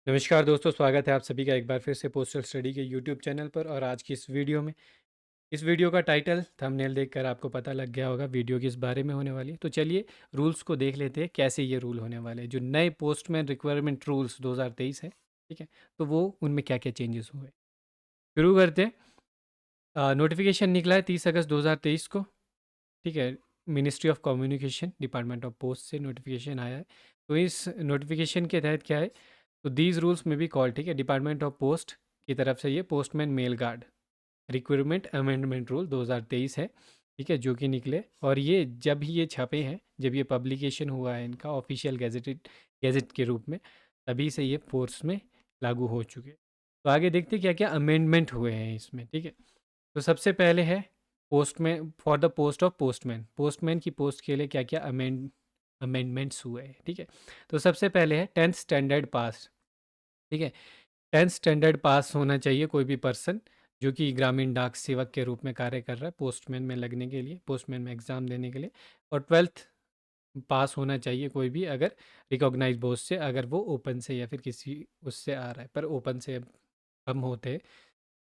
नमस्कार दोस्तों, स्वागत है आप सभी का एक बार फिर से पोस्टल स्टडी के यूट्यूब चैनल पर। और आज की इस वीडियो का टाइटल थंबनेल देखकर आपको पता लग गया होगा वीडियो किस बारे में होने वाली है। तो चलिए रूल्स को देख लेते हैं, कैसे ये रूल होने वाले हैं जो नए पोस्टमैन रिक्वायरमेंट रूल्स 2023 है। ठीक है, तो वो उनमें क्या क्या चेंजेस हुए, शुरू करते हैं। नोटिफिकेशन निकला है 30 अगस्त 2023 को। ठीक है, ministry of communication department of post से नोटिफिकेशन आया है। तो इस नोटिफिकेशन के तहत क्या है, तो दीज रूल्स में भी कॉल, ठीक है, डिपार्टमेंट ऑफ पोस्ट की तरफ से ये postman mail guard recruitment amendment rule 2023 है। ठीक है, जो कि निकले, और ये जब ही ये छपे हैं, जब ये पब्लिकेशन हुआ है इनका ऑफिशियल गैजेट के रूप में, तभी से ये फोर्स में लागू हो चुके हैं। तो आगे देखते क्या क्या अमेंडमेंट हुए हैं इसमें। ठीक है, तो सबसे पहले है postman, for the post of postman, postman की पोस्ट के लिए क्या क्या अमेंडमेंट्स हुए हैं। ठीक है, तो सबसे पहले है 10th स्टैंडर्ड पास। ठीक है, 10th स्टैंडर्ड पास होना चाहिए कोई भी पर्सन जो कि ग्रामीण डाक सेवक के रूप में कार्य कर रहा है पोस्टमैन में लगने के लिए, पोस्टमैन में एग्ज़ाम देने के लिए। और 12th पास होना चाहिए कोई भी, अगर रिकॉग्नाइज बोर्ड से, अगर वो ओपन से या फिर किसी उससे आ रहा है, पर ओपन से अब कम होते हैं।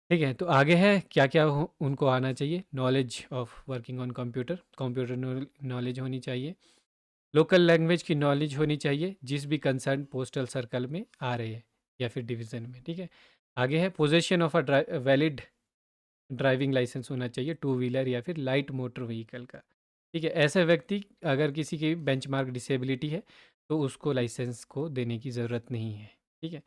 ठीक है, तो आगे है क्या क्या उनको आना चाहिए। Knowledge of working on computer, computer knowledge होनी चाहिए। लोकल लैंग्वेज की नॉलेज होनी चाहिए जिस भी कंसर्न पोस्टल सर्कल में आ रहे हैं या फिर डिवीज़न में। ठीक है, आगे है possession of a valid driving licence होना चाहिए, टू व्हीलर या फिर लाइट मोटर व्हीकल का। ठीक है, ऐसे व्यक्ति, अगर किसी की बेंचमार्क डिसेबिलिटी है तो उसको लाइसेंस को देने की ज़रूरत नहीं है। ठीक है,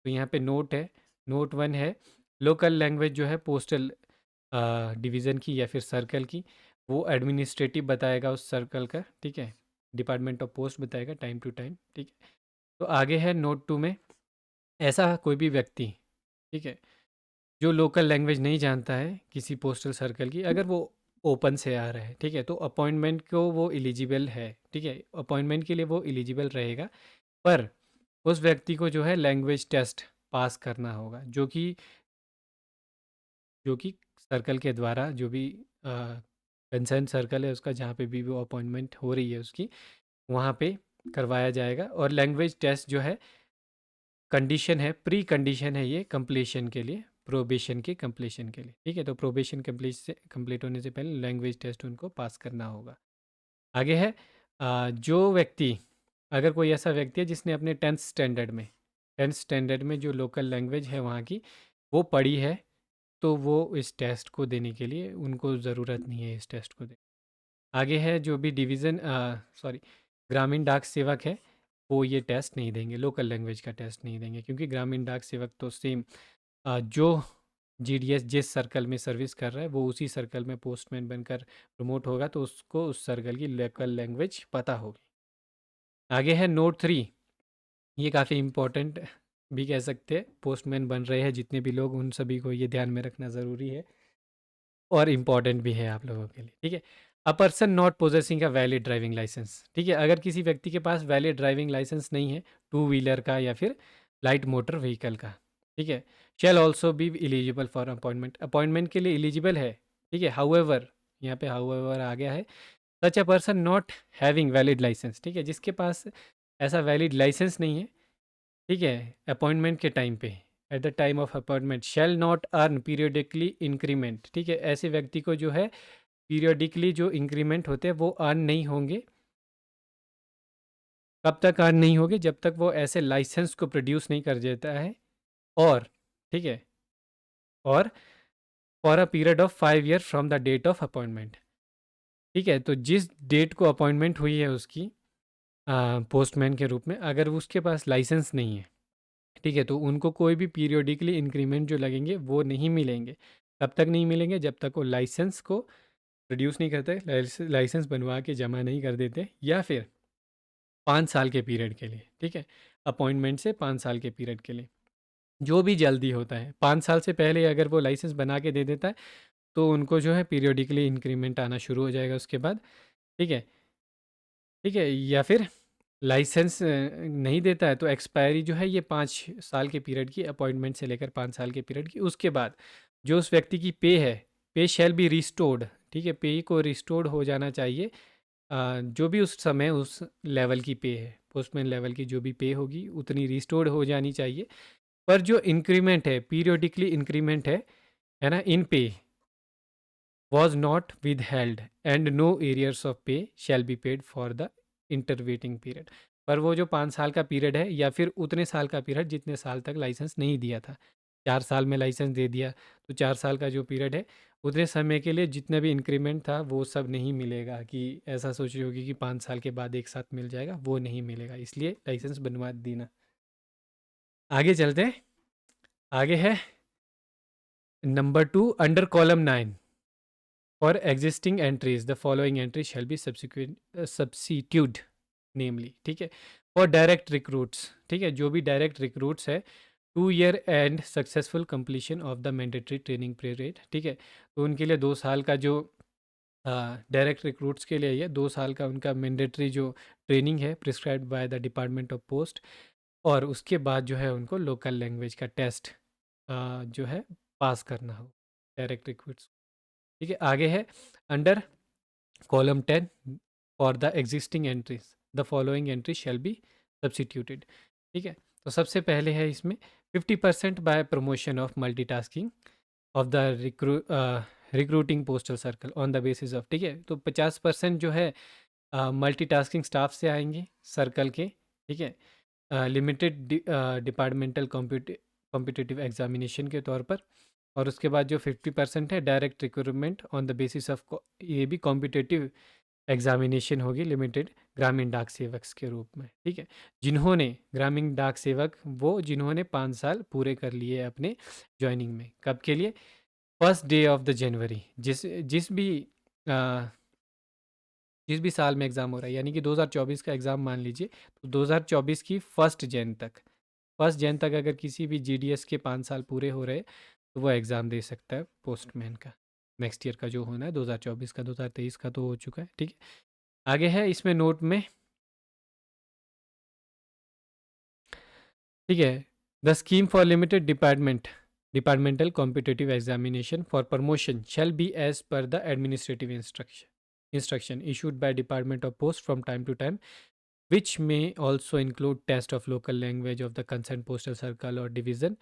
तो यहाँ पे नोट है, नोट 1 है, लोकल लैंग्वेज जो है पोस्टल डिवीज़न की या फिर सर्कल की, वो एडमिनिस्ट्रेटिव बताएगा उस सर्कल का। ठीक है, डिपार्टमेंट ऑफ पोस्ट बताएगा टाइम टू टाइम। ठीक है, तो आगे है नोट 2 में, ऐसा कोई भी व्यक्ति, ठीक है, जो लोकल लैंग्वेज नहीं जानता है किसी पोस्टल सर्कल की, अगर वो ओपन से आ रहा है, ठीक है, तो अपॉइंटमेंट को वो एलिजिबल है। ठीक है, अपॉइंटमेंट के लिए वो एलिजिबल रहेगा, पर उस व्यक्ति को जो है लैंग्वेज टेस्ट पास करना होगा, जो कि सर्कल के द्वारा, जो भी कंसर्न सर्कल है उसका, जहाँ पे भी वो अपॉइंटमेंट हो रही है उसकी, वहाँ पे करवाया जाएगा। और लैंग्वेज टेस्ट जो है कंडीशन है, प्री कंडीशन है ये कंप्लीशन के लिए, प्रोबेशन के कंप्लीशन के लिए। ठीक है, तो प्रोबेशन कंप्लीट होने से पहले लैंग्वेज टेस्ट उनको पास करना होगा। आगे है जो व्यक्ति, अगर कोई ऐसा व्यक्ति है जिसने अपने 10th स्टैंडर्ड में जो लोकल लैंग्वेज है वहाँ की वो पढ़ी है, तो वो इस टेस्ट को देने के लिए उनको ज़रूरत नहीं है इस टेस्ट को देने। आगे है जो भी ग्रामीण डाक सेवक है, वो ये टेस्ट नहीं देंगे, लोकल लैंग्वेज का टेस्ट नहीं देंगे, क्योंकि ग्रामीण डाक सेवक तो सेम जो जीडीएस जिस सर्कल में सर्विस कर रहा है वो उसी सर्कल में पोस्टमैन बनकर प्रमोट होगा, तो उसको उस सर्कल की लोकल लैंग्वेज पता होगी। आगे है नोट 3, ये काफ़ी इम्पोर्टेंट भी कह सकते हैं, पोस्टमैन बन रहे हैं जितने भी लोग, उन सभी को ये ध्यान में रखना ज़रूरी है और इम्पॉर्टेंट भी है आप लोगों के लिए। ठीक है, a person not possessing a valid driving licence. ठीक है, अगर किसी व्यक्ति के पास वैलिड ड्राइविंग लाइसेंस नहीं है, टू व्हीलर का या फिर लाइट मोटर व्हीकल का, ठीक है, shall also be eligible for appointment, appointment के लिए एलिजिबल है। ठीक है, हाउएवर, यहाँ पे हाउएवर आ गया है, such a person not having valid licence. ठीक है, जिसके पास ऐसा वैलिड लाइसेंस नहीं है, ठीक है, अपॉइंटमेंट के टाइम पे, at the time of appointment shall not earn periodically increment. ठीक है, ऐसे व्यक्ति को जो है पीरियडिकली जो इंक्रीमेंट होते हैं वो अर्न नहीं होंगे। कब तक अर्न नहीं होंगे, जब तक वो ऐसे लाइसेंस को प्रोड्यूस नहीं कर देता है। और ठीक है, और for a period of 5 year from the date of appointment. ठीक है, तो जिस डेट को अपॉइंटमेंट हुई है उसकी पोस्टमैन के रूप में, अगर उसके पास लाइसेंस नहीं है, ठीक है, तो उनको कोई भी पीरियडिकली इंक्रीमेंट जो लगेंगे वो नहीं मिलेंगे। तब तक नहीं मिलेंगे जब तक वो लाइसेंस को प्रोड्यूस नहीं करते, लाइसेंस बनवा के जमा नहीं कर देते, या फिर 5 साल के पीरियड के लिए। ठीक है, अपॉइंटमेंट से 5 साल के पीरियड के लिए, जो भी जल्दी होता है, 5 साल से पहले अगर वो लाइसेंस बना के दे देता है तो उनको जो है पीरियडिकली इंक्रीमेंट आना शुरू हो जाएगा उसके बाद। ठीक है, ठीक है, या फिर लाइसेंस नहीं देता है तो एक्सपायरी जो है ये 5 साल के पीरियड की, अपॉइंटमेंट से लेकर 5 साल के पीरियड की, उसके बाद जो उस व्यक्ति की पे है, पे शैल बी रिस्टोर्ड। ठीक है, पे को रिस्टोर्ड हो जाना चाहिए जो भी उस समय उस लेवल की पे है, पोस्टमैन लेवल की जो भी पे होगी उतनी रिस्टोर्ड हो जानी चाहिए। पर जो इंक्रीमेंट है, पीरियोडिकली इंक्रीमेंट है ना, इन पे was not withheld and no arrears of pay shall be paid for the intervening period। पर वो जो 5 साल का पीरियड है या फिर उतने साल का पीरियड जितने साल तक लाइसेंस नहीं दिया था, 4 साल में लाइसेंस दे दिया तो 4 साल का जो पीरियड है उतने समय के लिए जितना भी इंक्रीमेंट था वो सब नहीं मिलेगा। कि ऐसा सोच रही होगी कि 5 साल के बाद एक साथ मिल जाएगा, वो नहीं मिलेगा, इसलिए लाइसेंस बनवा देना। आगे चलते हैं। आगे है number 2 under column 9। For existing entries the following entry shall be substituted namely, ठीक है। फॉर डायरेक्ट रिक्रूट्स, ठीक है, जो भी डायरेक्ट रिक्रूट्स है 2 year and successful completion of the mandatory training period, ठीक है। तो उनके लिए 2 साल का जो डायरेक्ट रिक्रूट्स के लिए ये 2 साल का उनका मैंडेटरी जो ट्रेनिंग है prescribed by the department of post. और उसके बाद जो है उनको लोकल लैंग्वेज का टेस्ट जो है पास करना हो डायरेक्ट रिक्रूट्स, ठीक है। आगे है under column 10 for the existing entries the following entry shall be substituted, ठीक है। तो सबसे पहले है इसमें 50% by promotion of multitasking of the recruiting postal circle on the basis of, ठीक है। तो 50% जो है मल्टीटास्किंग स्टाफ से आएंगे सर्कल के, ठीक है, लिमिटेड डिपार्टमेंटल कॉम्पिटिटिव एग्जामिनेशन के तौर पर। और उसके बाद जो 50% है direct recruitment on the basis of, ये भी कॉम्पिटिटिव एग्जामिनेशन होगी लिमिटेड ग्रामीण डाक सेवक के रूप में, ठीक है। जिन्होंने ग्रामीण डाक सेवक वो जिन्होंने 5 साल पूरे कर लिए अपने ज्वाइनिंग में, कब के लिए? First day of the January, जिस जिस भी अ, जिस भी साल में एग्ज़ाम हो रहा है, यानी कि 2024 का एग्ज़ाम मान लीजिए, तो 2024 की फर्स्ट जैन तक अगर किसी भी जीडीएस के 5 साल पूरे हो रहे तो वो एग्ज़ाम दे सकता है पोस्टमैन का। नेक्स्ट ईयर का जो होना है 2024 का, 2023 का तो हो चुका है, ठीक है। आगे है इसमें नोट में, ठीक है, the scheme for limited departmental competitive examination for promotion shall be as per the administrative instruction issued by Department of Post from time to time, which may also include test of local language of the concerned postal circle or division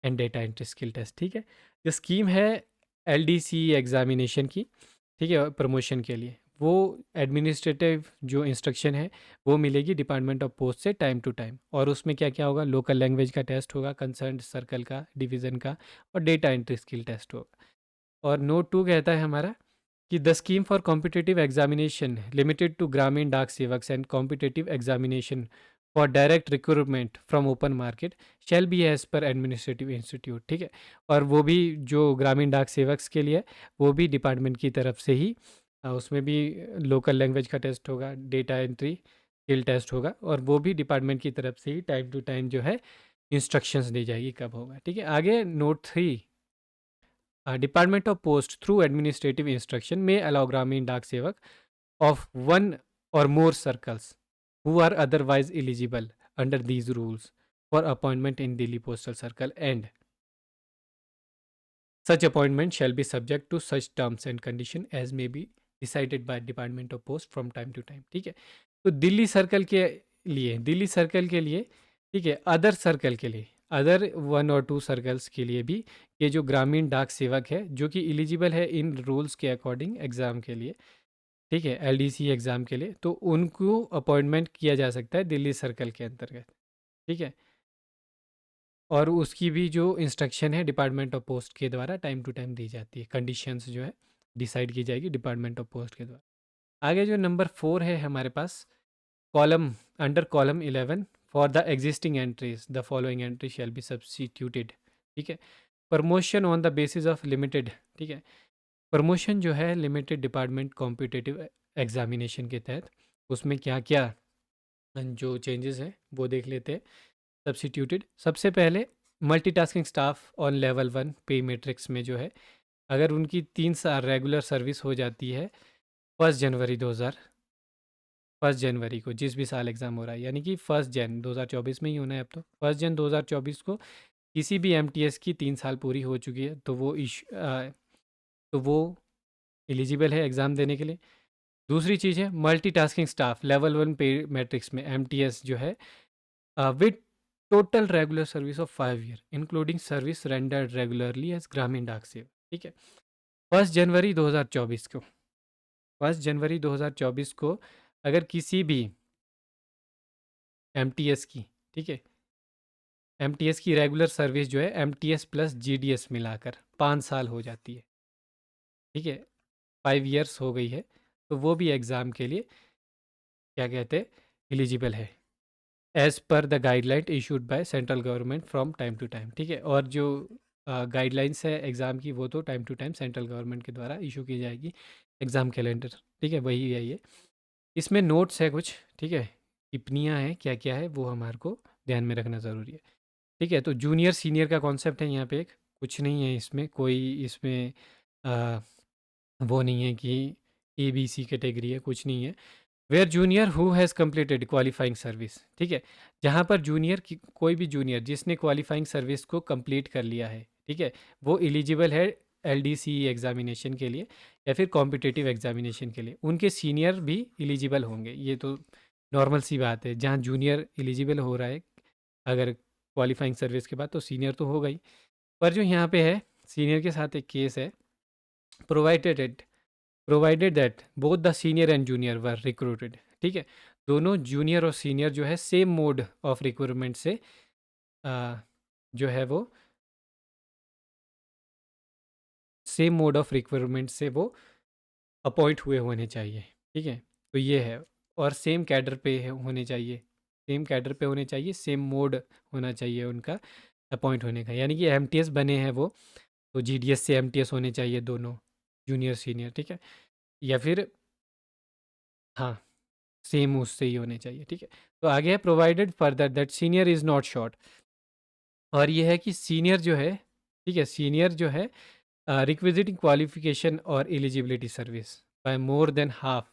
and data entry skill test, ठीक है। जो scheme है LDC examination की, ठीक है, promotion के लिए, वो एडमिनिस्ट्रेटिव जो इंस्ट्रक्शन है वो मिलेगी डिपार्टमेंट ऑफ पोस्ट से टाइम टू टाइम। और उसमें क्या क्या होगा? लोकल लैंग्वेज का टेस्ट होगा, कंसर्न सर्कल का, डिवीज़न का, और डेटा एंट्री स्किल टेस्ट होगा। और नोट 2 कहता है हमारा कि the scheme for competitive examination limited to Gramin Dak Sevaks and competitive examination for direct recruitment from open market shall be as per administrative institute, ठीक है। और वो भी जो ग्रामीण डाक सेवक्स के लिए वो भी डिपार्टमेंट की तरफ से ही उसमें भी लोकल लैंग्वेज का टेस्ट होगा, डेटा एंट्री स्किल टेस्ट होगा, और वो भी डिपार्टमेंट की तरफ से ही टाइम टू टाइम जो है इंस्ट्रक्शंस दी जाएगी कब होगा, ठीक है। आगे note 3, Department of Post through administrative instruction may allow Gramin Dak Sevak of one or more circles who are otherwise eligible under these rules for appointment in Delhi Postal Circle, and such appointment shall be subject to such terms and condition as may be decided by Department of Post from time to time, ठीक है। तो Delhi circle के लिए, ठीक है, other circle के लिए, other 1 और 2 सर्कल्स के लिए भी ये जो ग्रामीण डाक सेवक है जो कि एलिजिबल है इन रूल्स के अकॉर्डिंग एग्ज़ाम के लिए, ठीक है, एलडीसी एग्ज़ाम के लिए, तो उनको अपॉइंटमेंट किया जा सकता है दिल्ली सर्कल के अंतर्गत, ठीक है। और उसकी भी जो इंस्ट्रक्शन है डिपार्टमेंट ऑफ पोस्ट के द्वारा टाइम टू टाइम दी जाती है, कंडीशंस जो है डिसाइड की जाएगी डिपार्टमेंट ऑफ पोस्ट के द्वारा। आगे जो नंबर 4 है हमारे पास, column under column 11 for the existing entries the following entry shall be substituted, ठीक है। Promotion on the basis of limited, ठीक है, प्रमोशन जो है लिमिटेड डिपार्टमेंट कॉम्पिटिटिव एग्जामिनेशन के तहत, उसमें क्या क्या जो चेंजेस हैं वो देख लेते हैं। सब्सिट्यूटेड, सबसे पहले मल्टीटास्किंग स्टाफ ऑन लेवल 1 पे मैट्रिक्स में जो है, अगर उनकी 3 साल रेगुलर सर्विस हो जाती है 1 जनवरी को, जिस भी साल एग्ज़ाम हो रहा है, यानी कि 1 जन 2024 में ही होना है अब तो, 1 जन 2024 को किसी भी एमटीएस की 3 साल पूरी हो चुकी है तो वो एलिजिबल है एग्ज़ाम देने के लिए। दूसरी चीज़ है मल्टीटास्किंग स्टाफ लेवल 1 पे मैट्रिक्स में एमटीएस जो है with total regular service of 5 year including service rendered regularly as Gramin Dak सेवा। ठीक है, 1 जनवरी 2024 को 1 जनवरी 2024 को अगर किसी भी एमटीएस की, ठीक है, एमटीएस की रेगुलर सर्विस जो है एमटीएस प्लस जीडीएस मिलाकर 5 साल हो जाती है। ठीक है, 5 ईयर्स हो गई है, तो वो भी एग्ज़ाम के लिए क्या कहते हैं एलिजिबल है as per the guideline issued by central government from time to time. ठीक है, और जो गाइडलाइंस है एग्ज़ाम की वो तो time to time central government के द्वारा इशू की जाएगी, एग्ज़ाम कैलेंडर। ठीक है, वही है ये। इसमें नोट्स है कुछ, ठीक है, टिप्पणियाँ हैं क्या क्या है वो हमारे को ध्यान में रखना ज़रूरी है। ठीक है, तो जूनियर सीनियर का कॉन्सेप्ट है यहाँ पे एक, कुछ नहीं है इसमें, कोई इसमें आ, वो नहीं है कि ए बी सी कैटेगरी है, कुछ नहीं है। Where junior who has completed qualifying service. ठीक है, जहाँ पर जूनियर की कोई भी जूनियर जिसने क्वालिफाइंग सर्विस को कंप्लीट कर लिया है, ठीक है, वो एलिजिबल है एलडीसी एग्जामिनेशन के लिए या फिर कॉम्पिटिटिव एग्जामिनेशन के लिए। उनके सीनियर भी एलिजिबल होंगे, ये तो नॉर्मल सी बात है। जहाँ जूनियर एलिजिबल हो रहा है अगर क्वालिफाइंग सर्विस के बाद, तो सीनियर तो होगा ही। पर जो यहाँ पे है सीनियर के साथ एक केस है, provided provided that both the senior and junior were recruited. ठीक है, दोनों जूनियर और सीनियर जो है सेम मोड ऑफ रिक्रूटमेंट से जो है वो सेम मोड ऑफ रिक्रूटमेंट से वो अपॉइंट हुए होने चाहिए। ठीक है, तो ये है, और सेम कैडर पे होने चाहिए, सेम कैडर पे होने चाहिए, सेम मोड होना चाहिए उनका अपॉइंट होने का। यानी कि एमटीएस बने हैं वो, तो जीडीएस से एमटीएस होने चाहिए दोनों, जूनियर सीनियर। ठीक है, या फिर हाँ, सेम उससे ही होने चाहिए। ठीक है, तो आगे है provided further that senior is not short. और ये है कि सीनियर जो है, ठीक है, सीनियर जो है रिक्विजिटिंग क्वालिफिकेशन और eligibility service by more than half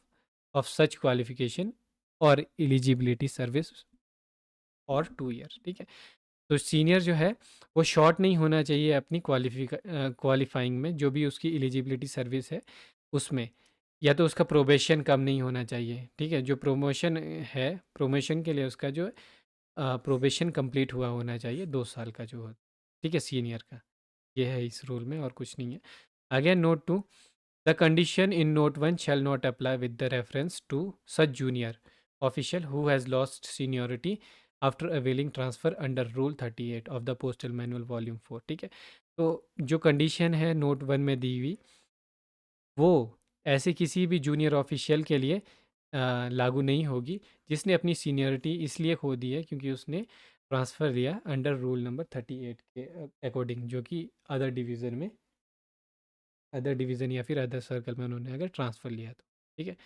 of such qualification और एलिजिबिलिटी सर्विस और 2 ईयर। ठीक है, तो सीनियर जो है वो शॉर्ट नहीं होना चाहिए अपनी क्वालिफाइंग में, जो भी उसकी एलिजिबिलिटी सर्विस है उसमें, या तो उसका प्रोबेशन कम नहीं होना चाहिए। ठीक है, जो प्रमोशन है, प्रमोशन के लिए उसका जो प्रोबेशन कंप्लीट हुआ होना चाहिए 2 साल का जो हो। ठीक है, सीनियर का ये है इस रूल में, और कुछ नहीं है। Again note 2, the condition in note 1 shall not apply with the reference to such junior official who has lost seniority after availing transfer under rule 38 of the postal manual volume 4। ठीक है, तो जो condition है note 1 में दी हुई, वो ऐसे किसी भी जूनियर ऑफिशियल के लिए लागू नहीं होगी जिसने अपनी सीनियरिटी इसलिए खो दी है क्योंकि उसने ट्रांसफ़र लिया अंडर रूल नंबर 38 के अकॉर्डिंग, जो कि अदर डिवीज़न या फिर अदर सर्कल में उन्होंने अगर ट्रांसफ़र लिया तो। ठीक है,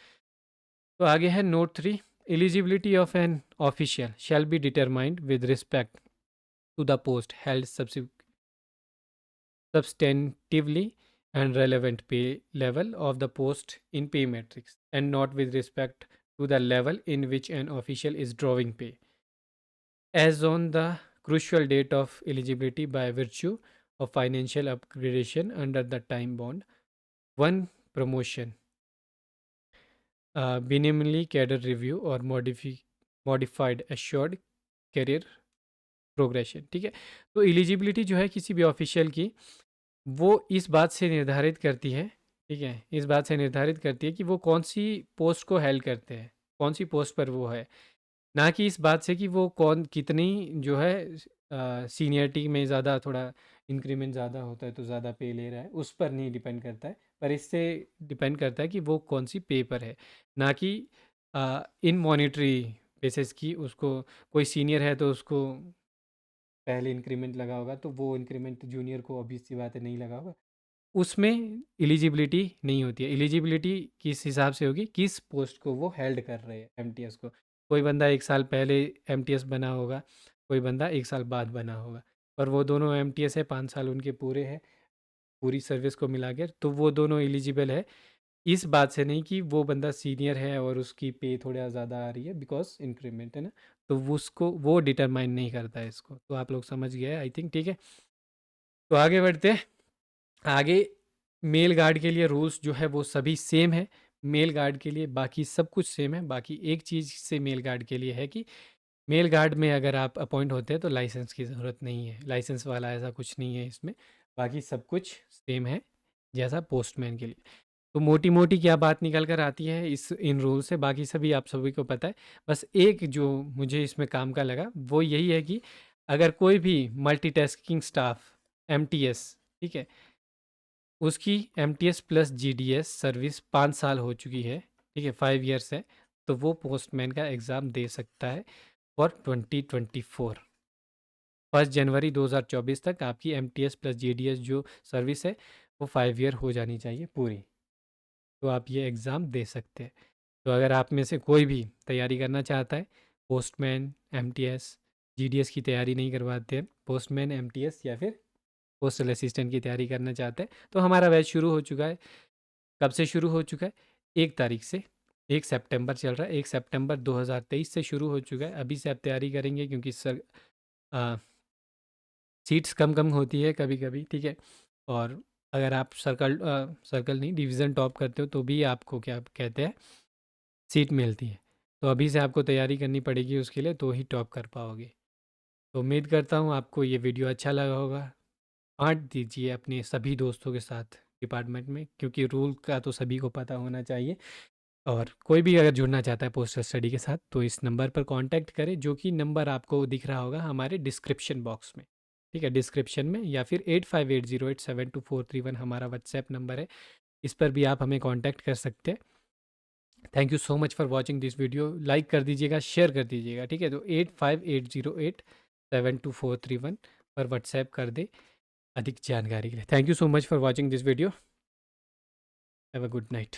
तो आगे है note 3, eligibility of an official shall be determined with respect to the post held substantively and relevant pay level of the post in pay matrix and not with respect to the level in which an official is drawing pay as on the crucial date of eligibility by virtue of financial upgradation under the time bond, one promotion, minimally cadre review or modified assured career progression. ठीक है, तो eligibility जो है किसी भी official की, वो इस बात से निर्धारित करती है, ठीक है, इस बात से निर्धारित करती है कि वो कौन सी पोस्ट को हेल्ड करते हैं, कौन सी पोस्ट पर वो है, ना कि इस बात से कि वो कौन कितनी जो है सीनियरिटी में ज़्यादा थोड़ा इंक्रीमेंट ज़्यादा होता है तो ज़्यादा पे ले रहा है, उस पर नहीं डिपेंड करता है। पर इससे डिपेंड करता है कि वो कौन सी पे पर है, ना कि इन मॉनिटरी बेसिस की उसको, कोई सीनियर है तो उसको पहले इंक्रीमेंट लगा होगा तो वो इंक्रीमेंट जूनियर को ऑब्वियस सी बात है नहीं लगा होगा, उसमें एलिजिबिलिटी नहीं होती है। एलिजिबिलिटी किस हिसाब से होगी, किस पोस्ट को वो हेल्ड कर रहे हैं एमटीएस को। कोई बंदा 1 साल पहले एमटीएस बना होगा, कोई बंदा 1 साल बाद बना होगा, पर वो दोनों एमटीएस है, 5 साल उनके पूरे हैं पूरी सर्विस को मिला के, तो वो दोनों एलिजिबल है। इस बात से नहीं कि वो बंदा सीनियर है और उसकी पे थोड़ा ज़्यादा आ रही है बिकॉज इंक्रीमेंट है ना, तो वो उसको वो डिटरमाइन नहीं करता है इसको। तो आप लोग समझ गए आई थिंक। ठीक है, तो आगे बढ़ते हैं। आगे मेल गार्ड के लिए रूल्स जो है वो सभी सेम है। मेल गार्ड के लिए बाकी सब कुछ सेम है। बाकी एक चीज़ से मेल गार्ड के लिए है कि मेल गार्ड में अगर आप अपॉइंट होते हैं तो लाइसेंस की ज़रूरत नहीं है, लाइसेंस वाला ऐसा कुछ नहीं है इसमें। बाकी सब कुछ सेम है जैसा पोस्टमैन के लिए। तो मोटी-मोटी क्या बात निकल कर आती है इस इन रूल से, बाकी सभी आप सभी को पता है। बस एक जो मुझे इसमें काम का लगा वो यही है कि अगर कोई भी मल्टीटास्किंग स्टाफ एमटीएस, ठीक है, उसकी एमटीएस प्लस जीडीएस सर्विस 5 साल हो चुकी है, ठीक है, 5 ईयर्स है, तो वो पोस्टमैन का एग्ज़ाम दे सकता है फॉर 2024। 1 जनवरी 2024 तक आपकी एमटीएस प्लस जीडीएस जो सर्विस है वो 5 ईयर हो जानी चाहिए पूरी, तो आप ये एग्ज़ाम दे सकते हैं। तो अगर आप में से कोई भी तैयारी करना चाहता है, पोस्टमैन, एमटीएस, जीडीएस की तैयारी नहीं करवाते हैं, पोस्टमैन, एमटीएस या फिर पोस्टल असिस्टेंट की तैयारी करना चाहते हैं, तो हमारा बैच शुरू हो चुका है। कब से शुरू हो चुका है? 1 तारीख से। 1 सितंबर चल रहा है, 1 सितंबर 2023 से शुरू हो चुका है। अभी से आप तैयारी करेंगे क्योंकि अ, सीट्स कम-कम होती है कभी-कभी, ठीक है? और अगर आप सर्कल नहीं, डिवीज़न टॉप करते हो तो भी आपको क्या कहते हैं, सीट मिलती है। तो अभी से आपको तैयारी करनी पड़ेगी उसके लिए, तो ही टॉप कर पाओगे। तो उम्मीद करता हूँ आपको ये वीडियो अच्छा लगा होगा। बाँट दीजिए अपने सभी दोस्तों के साथ डिपार्टमेंट में, क्योंकि रूल का तो सभी को पता होना चाहिए। और कोई भी अगर जुड़ना चाहता है पोस्टल स्टडी के साथ तो इस नंबर पर कांटेक्ट करें, जो कि नंबर आपको दिख रहा होगा हमारे डिस्क्रिप्शन बॉक्स में, ठीक है, डिस्क्रिप्शन में, या फिर 8580872431 हमारा व्हाट्सएप नंबर है, इस पर भी आप हमें कांटेक्ट कर सकते हैं। Thank you so much for watching this video. Like कर दीजिएगा, शेयर कर दीजिएगा, ठीक है। तो 8580872431 पर व्हाट्सएप कर दे अधिक जानकारी के लिए। Thank you so much for watching this video. Have a good night.